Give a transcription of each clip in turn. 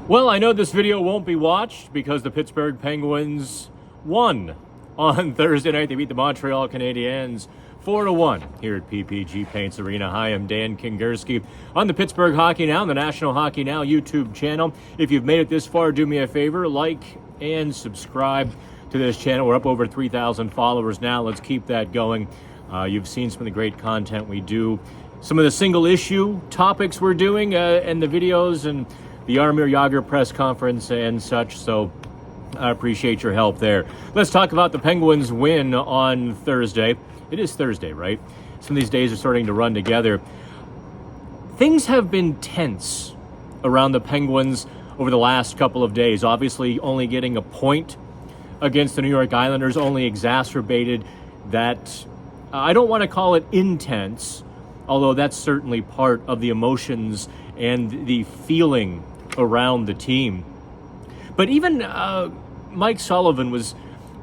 Well, I know this video won't be watched because the Pittsburgh Penguins won on Thursday night. They beat the Montreal Canadiens 4-1 here at PPG Paints Arena. Hi, I'm Dan Kingerski on the Pittsburgh Hockey Now, the National Hockey Now YouTube channel. If you've made it this far, do me a favor, like and subscribe to this channel. We're up over 3,000 followers now. Let's keep that going. You've seen some of the great content we do, some of the single issue topics we're doing, and the videos and the Jaromir Jagr press conference and such, so I appreciate your help there. Let's talk about the Penguins' win on Thursday. It is Thursday, right? Some of these days are starting to run together. Things have been tense around the Penguins over the last couple of days. Obviously, only getting a point against the New York Islanders only exacerbated that. I don't want to call it intense, although that's certainly part of the emotions and the feeling around the team. But even Mike Sullivan was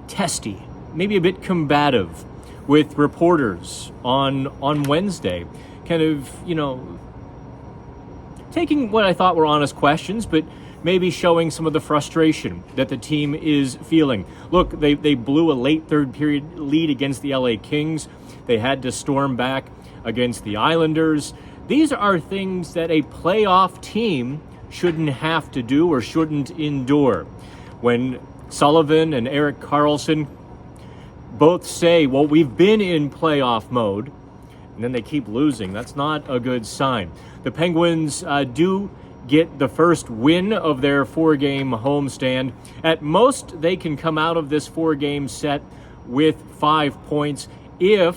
testy, maybe a bit combative with reporters on Wednesday, kind of, taking what I thought were honest questions, but maybe showing some of the frustration that the team is feeling. Look, they blew a late third period lead against the LA Kings. They had to storm back against the Islanders. These are things that a playoff team shouldn't have to do or shouldn't endure. When Sullivan and Erik Karlsson both say, well, we've been in playoff mode, and then they keep losing, that's not a good sign. The Penguins do get the first win of their four-game homestand. At most, they can come out of this four-game set with 5 points if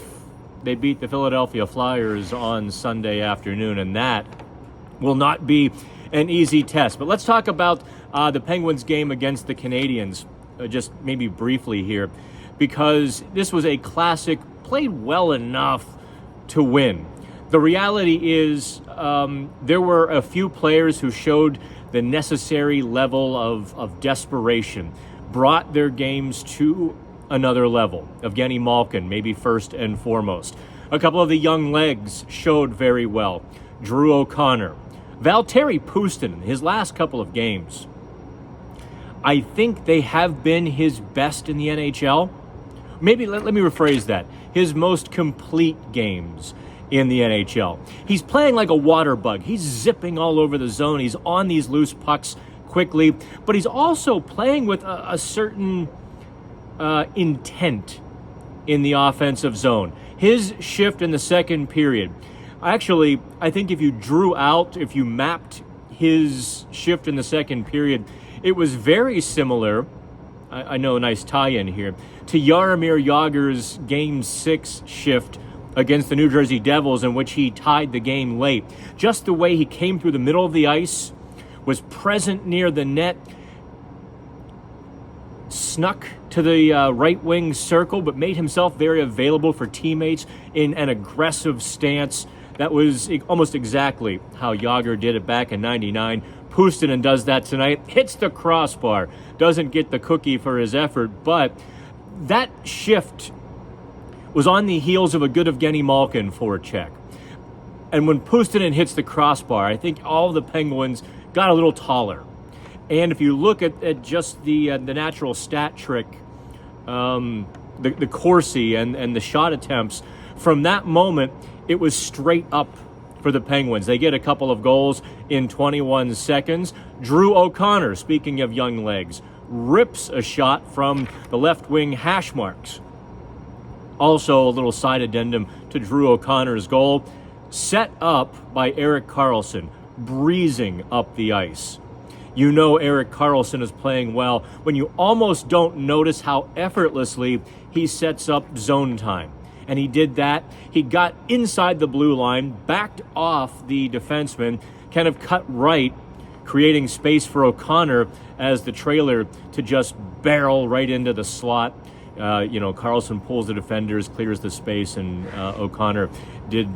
they beat the Philadelphia Flyers on Sunday afternoon, and that will not be an easy test. But let's talk about the Penguins game against the Canadiens, just maybe briefly here, because this was a classic, played well enough to win. The reality is there were a few players who showed the necessary level of desperation, brought their games to another level. Evgeny Malkin, maybe first and foremost. A couple of the young legs showed very well. Drew O'Connor. Valtteri Puustinen, his last couple of games, I think they have been his best in the NHL. Maybe, let me rephrase that. His most complete games in the NHL. He's playing like a water bug. He's zipping all over the zone. He's on these loose pucks quickly, but he's also playing with a certain intent in the offensive zone. His shift in the second period, actually, I think if you mapped his shift in the second period, it was very similar, I know a nice tie-in here, to Jaromir Jagr's Game 6 shift against the New Jersey Devils, in which he tied the game late. Just the way he came through the middle of the ice, was present near the net, snuck to the right wing circle, but made himself very available for teammates in an aggressive stance. That was almost exactly how Jagr did it back in '99. Puustinen does that tonight, hits the crossbar, doesn't get the cookie for his effort, but that shift was on the heels of a good Evgeny Malkin forecheck. And when Puustinen hits the crossbar, I think all the Penguins got a little taller. And if you look at just the natural stat trick, the Corsi and the shot attempts, from that moment, it was straight up for the Penguins. They get a couple of goals in 21 seconds. Drew O'Connor, speaking of young legs, rips a shot from the left wing hash marks. Also, a little side addendum to Drew O'Connor's goal, set up by Erik Karlsson, breezing up the ice. You know Erik Karlsson is playing well when you almost don't notice how effortlessly he sets up zone time. And he did that. He got inside the blue line, backed off the defenseman, kind of cut right, creating space for O'Connor as the trailer to just barrel right into the slot. Karlsson pulls the defenders, clears the space, and O'Connor did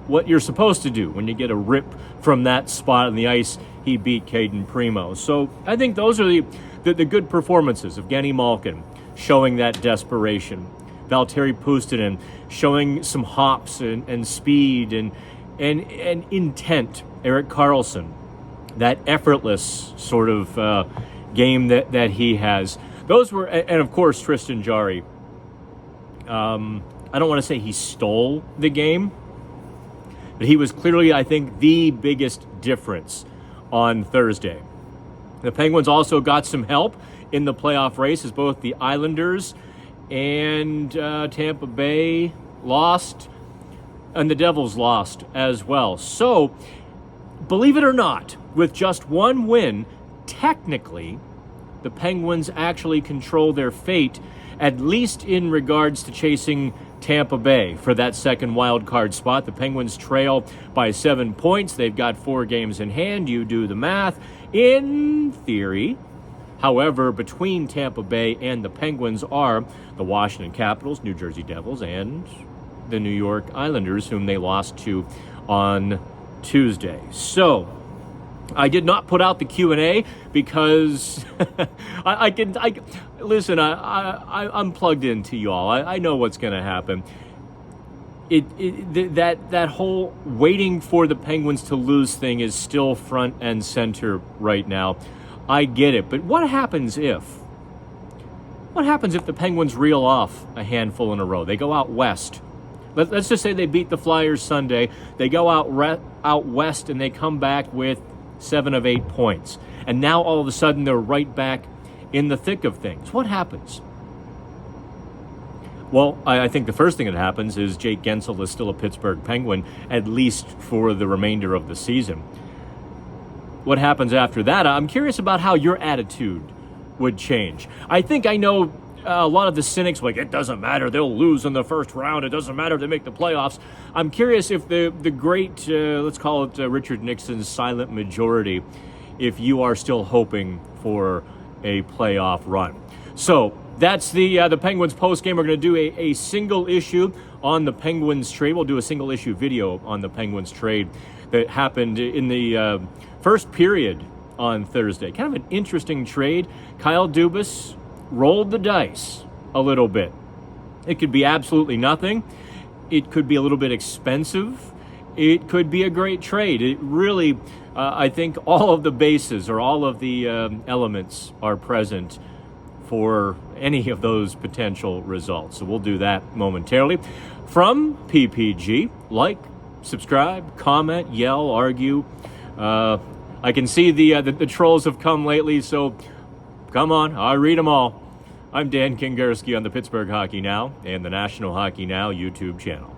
what you're supposed to do when you get a rip from that spot on the ice. He beat Caden Primo. So I think those are the good performances of Evgeny Malkin, showing that desperation. Valtteri Puustinen showing some hops and speed and intent. Erik Karlsson that effortless sort of game that he has. Those were, and of course, Tristan Jarry. I don't want to say he stole the game, but he was clearly, I think, the biggest difference on Thursday. The Penguins also got some help in the playoff race as both the Islanders and Tampa Bay lost, and the Devils lost as well. So, believe it or not, with just one win, technically, the Penguins actually control their fate, at least in regards to chasing Tampa Bay for that second wild card spot. The Penguins trail by 7 points. They've got 4 games in hand. You do the math. In theory, however, between Tampa Bay and the Penguins are the Washington Capitals, New Jersey Devils, and the New York Islanders, whom they lost to on Tuesday. So, I did not put out the Q&A because I'm plugged into y'all. I know what's going to happen. That whole waiting for the Penguins to lose thing is still front and center right now. I get it, but what happens if? What happens if the Penguins reel off a handful in a row? They go out west. Let's just say they beat the Flyers Sunday. They go out west and they come back with 7 of 8 points. And now all of a sudden they're right back in the thick of things. What happens? Well, I think the first thing that happens is Jake Gensel is still a Pittsburgh Penguin, at least for the remainder of the season. What happens after that? I'm curious about how your attitude would change. I think I know a lot of the cynics like, it doesn't matter, they'll lose in the first round, it doesn't matter if they make the playoffs. I'm curious if the great, let's call it Richard Nixon's silent majority, if you are still hoping for a playoff run. So that's the Penguins postgame. We're going to do a single issue on the Penguins trade. We'll do a single issue video on the Penguins trade that happened in the first period on Thursday. Kind of an interesting trade. Kyle Dubas rolled the dice a little bit. It could be absolutely nothing. It could be a little bit expensive. It could be a great trade. It really, I think all of the bases or all of the elements are present for any of those potential results. So we'll do that momentarily. From PPG, like, subscribe, comment, yell, argue. I can see the trolls have come lately, so come on, I read them all. I'm Dan Kingerski on the Pittsburgh Hockey Now and the National Hockey Now YouTube channel.